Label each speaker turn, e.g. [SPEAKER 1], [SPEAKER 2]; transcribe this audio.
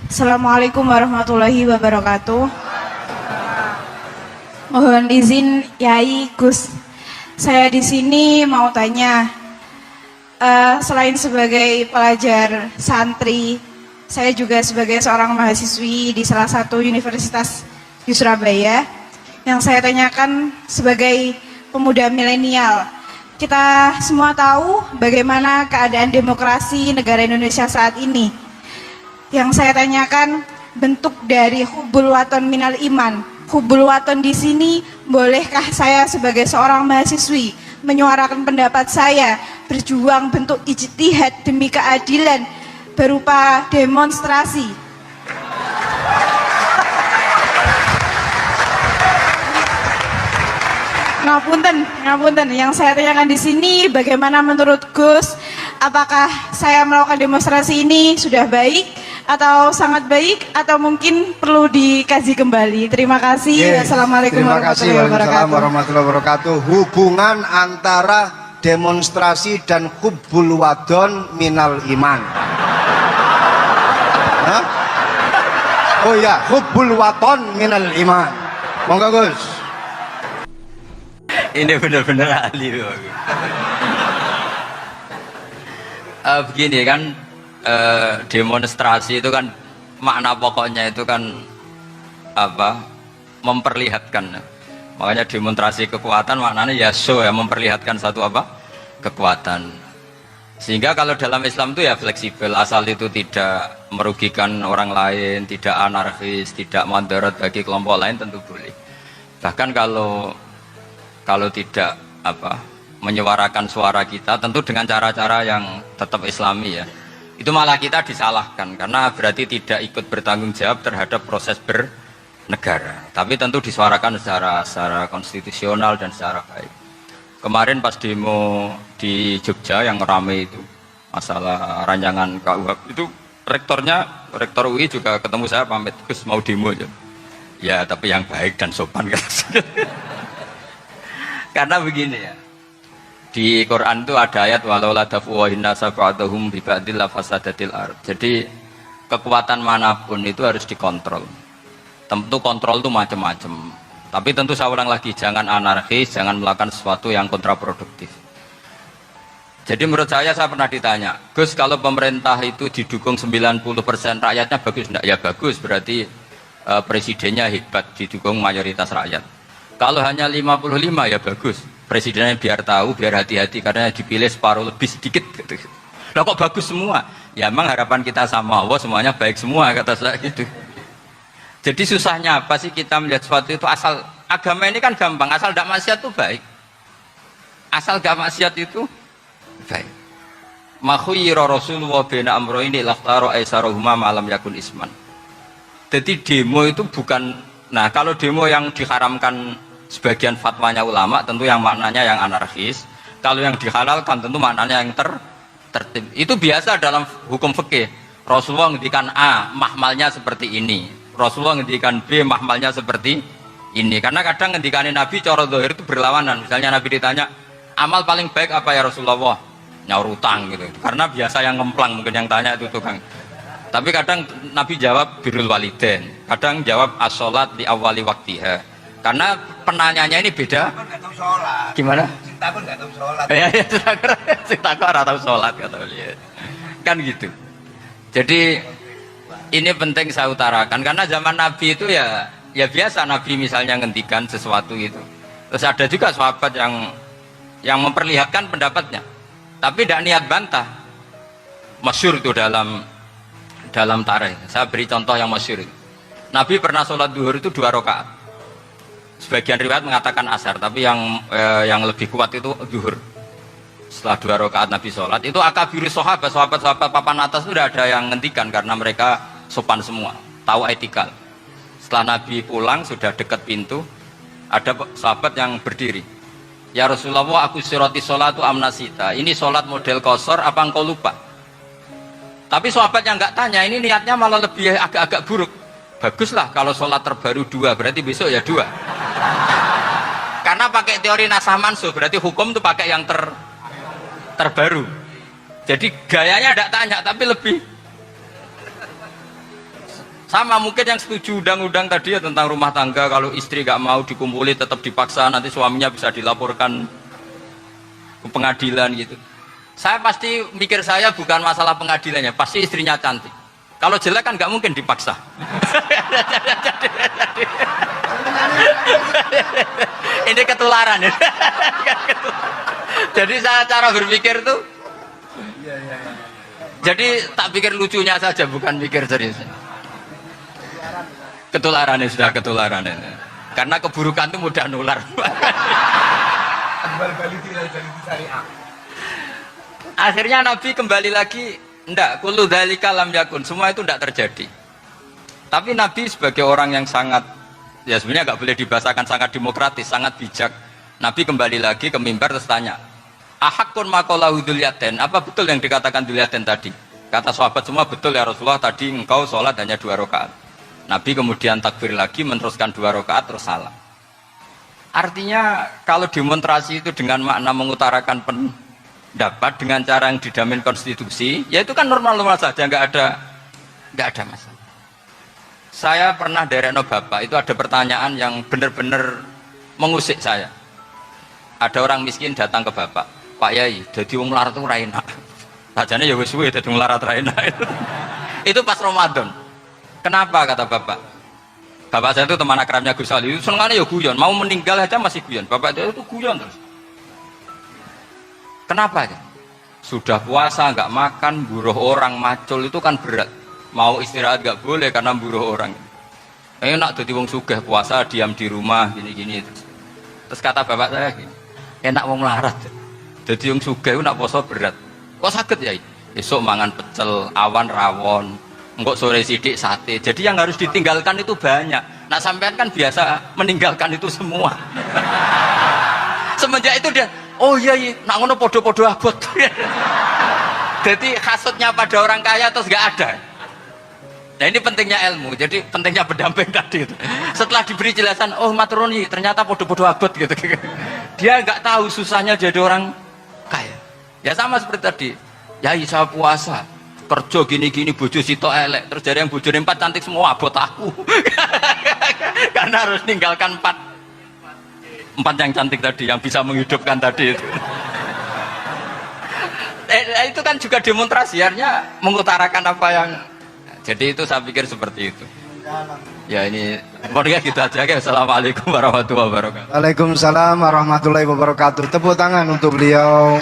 [SPEAKER 1] Assalamualaikum warahmatullahi wabarakatuh. Mohon izin Yai Gus, saya di sini mau tanya, selain sebagai pelajar santri, saya juga sebagai seorang mahasiswi di salah satu universitas di Surabaya. Yang saya tanyakan sebagai pemuda milenial, kita semua tahu bagaimana keadaan demokrasi negara Indonesia saat ini. Yang saya tanyakan, bentuk dari hubbul waton minal iman. Hubbul waton di sini, bolehkah saya sebagai seorang mahasiswi menyuarakan pendapat saya, berjuang bentuk ijtihad demi keadilan berupa demonstrasi? Ngapunten, yang saya tanyakan di sini, bagaimana menurut Gus, apakah saya melakukan demonstrasi ini sudah baik atau sangat baik atau mungkin perlu dikaji kembali? Terima kasih. Assalamualaikum
[SPEAKER 2] warahmatullahi wabarakatuh. Hubungan antara demonstrasi dan hubbul wadon minal iman. Hah? Oh iya, hubbul wadon minal iman. Monggo Gus.
[SPEAKER 3] Ini benar-benar ahli loh. Begini kan, demonstrasi itu kan makna pokoknya itu kan apa? Memperlihatkan. Makanya demonstrasi kekuatan maknanya ya show, ya, memperlihatkan satu apa? Kekuatan. Sehingga kalau dalam Islam itu ya fleksibel, asal itu tidak merugikan orang lain, tidak anarkis, tidak mudarat bagi kelompok lain, tentu boleh. Bahkan kalau tidak apa, menyuarakan suara kita tentu dengan cara-cara yang tetap islami ya, itu malah kita disalahkan karena berarti tidak ikut bertanggung jawab terhadap proses bernegara. Tapi tentu disuarakan secara konstitusional dan secara baik. Kemarin pas demo di Jogja yang ramai itu masalah rancangan KUHP, itu rektor UI juga ketemu saya, pamit, Gus mau demo aja ya, tapi yang baik dan sopan kan. Karena begini ya, di Quran itu ada ayat walau la dafu'in nasa ba'dahum bi ba'dil la fasadatil ardh. Jadi kekuatan manapun itu harus dikontrol. Tentu kontrol itu macam-macam. Tapi tentu saya ulang lagi, jangan anarkis, jangan melakukan sesuatu yang kontraproduktif. Jadi menurut saya pernah ditanya, Gus kalau pemerintah itu didukung 90% rakyatnya bagus enggak? Ya bagus, berarti presidennya hebat, didukung mayoritas rakyat. Kalau hanya 55 ya bagus, presidennya biar tahu, biar hati-hati karena dipilih separuh lebih sedikit gitu. Lah kok bagus semua? Ya emang harapan kita sama Allah semuanya baik semua, kata saya gitu. Jadi susahnya apa sih kita melihat sesuatu itu, asal agama ini kan gampang, asal tidak maksiat itu baik. Asal gak maksiat itu baik. Ma khuyyira Rasulullah baina amrayni lakhtara aisarahuma ma lam yakun isman. Jadi demo itu bukan, nah kalau demo yang diharamkan sebagian fatwanya ulama tentu yang maknanya yang anarkis, kalau yang dihalalkan tentu maknanya yang tertib. Itu biasa dalam hukum fikih. Rasulullah ngendikan A, mahmalnya seperti ini. Rasulullah ngendikan B, mahmalnya seperti ini. Karena kadang ngendikanin Nabi cara zahir itu berlawanan. Misalnya Nabi ditanya, amal paling baik apa ya Rasulullah? Nyaur utang gitu. Karena biasa yang ngemplang mungkin yang tanya itu tukang. Tapi kadang Nabi jawab birrul walidain, kadang jawab as-sholat di awali waktiha. Karena penanyanya ini beda. Gimana?
[SPEAKER 2] Cinta pun nggak tahu sholat.
[SPEAKER 3] Ya, cinta kok nggak tahu sholat kata beliau. Kan gitu. Jadi ini penting saya utarakan karena zaman Nabi itu ya biasa Nabi misalnya ngendikan sesuatu itu. Terus ada juga sahabat yang memperlihatkan pendapatnya, tapi tidak niat bantah. Masyhur itu dalam tarikh. Saya beri contoh yang masyhur. Nabi pernah sholat duhur itu 2 rakaat. Sebagian riwayat mengatakan asar, tapi yang lebih kuat itu duhur. Setelah 2 rakaat Nabi sholat, itu akabiri sahabat papan atas itu tidak ada yang ngendikan karena mereka sopan semua, tahu etikal. Setelah Nabi pulang sudah dekat pintu, ada sahabat yang berdiri. Ya Rasulullah, aku siroti sholatu amnasita. Ini sholat model kosor, apa engkau lupa? Tapi sahabat yang nggak tanya, ini niatnya malah lebih agak-agak buruk. Baguslah kalau sholat terbaru 2, berarti besok ya 2. Karena pakai teori nasah mansuh berarti hukum itu pakai yang terbaru. Jadi gayanya tidak tanya tapi lebih sama. Mungkin yang setuju undang-undang tadi ya tentang rumah tangga, kalau istri gak mau dikumpuli tetap dipaksa, nanti suaminya bisa dilaporkan ke pengadilan gitu. Saya pasti mikir saya bukan masalah pengadilannya, pasti istrinya cantik. Kalau jelek kan gak mungkin dipaksa. Ini ketularan ya. Jadi saya cara berpikir tuh, jadi tak pikir lucunya saja, bukan mikir serius. Ketularan ya, sudah ketularan ya. Karena keburukan itu mudah nular. Akhirnya Nabi kembali lagi, ndak, kullu dzalika lam yakun, semua itu ndak terjadi. Tapi Nabi sebagai orang yang sangat, ya sebenarnya nggak boleh dibahasakan sangat demokratis, sangat bijak. Nabi kembali lagi ke mimbar terus tanya, ahakun maqalahu Dzulyaden, apa betul yang dikatakan Dzulyaden tadi? Kata sahabat semua, betul ya Rasulullah, tadi engkau sholat hanya 2 rakaat. Nabi kemudian takbir lagi, meneruskan 2 rakaat terus salam. Artinya kalau demonstrasi itu dengan makna mengutarakan pendapat dengan cara yang dijamin konstitusi, ya itu kan normal-normal saja, nggak ada masalah. Saya pernah derekno bapak, itu ada pertanyaan yang benar-benar mengusik saya. Ada orang miskin datang ke bapak, Pak Yai, jadi wong melarat itu ra enak. Sajane ya wis suwe dadi wong melarat ra enak. Itu pas Ramadan. Kenapa kata bapak? Bapak saya itu teman akrabnya Gus Ali, senengannya ya guyon, mau meninggal aja masih guyon. Bapak itu guyon terus. Kenapa ya? Sudah puasa nggak makan, buruh orang, macul itu kan berat. Mau istirahat nggak boleh karena buruh orang. Enak jadi wong sugih puasa diam di rumah gini-gini. Terus kata bapak saya gini, enak wong larat. Jadi wong sugih nak puasa berat. Kok sakit ya? Esok mangan pecel, awan rawon, enggak sore sidik sate. Jadi yang harus ditinggalkan itu banyak. Nah sampean kan biasa meninggalkan itu semua. Semenjak itu dia, oh iya, nak ngono podo-podo abot. Jadi hasutnya pada orang kaya terus nggak ada. Nah ini pentingnya ilmu, jadi pentingnya pendamping tadi itu. Setelah diberi jelasan, oh maturuni ternyata podo-podo abot gitu. Dia nggak tahu susahnya jadi orang kaya. Ya sama seperti tadi, ya saya puasa, kerja gini-gini, bojo sitok elek, terus dari yang bojone 4 cantik semua abot aku. Karena harus ninggalkan 4 yang cantik tadi, yang bisa menghidupkan tadi itu. Itu kan juga demonstrasi, artinya mengutarakan apa yang. Jadi itu saya pikir seperti itu. Ya ini, pokoknya gitu aja. Assalamualaikum warahmatullahi wabarakatuh.
[SPEAKER 2] Waalaikumsalam warahmatullahi wabarakatuh. Tepuk tangan untuk beliau.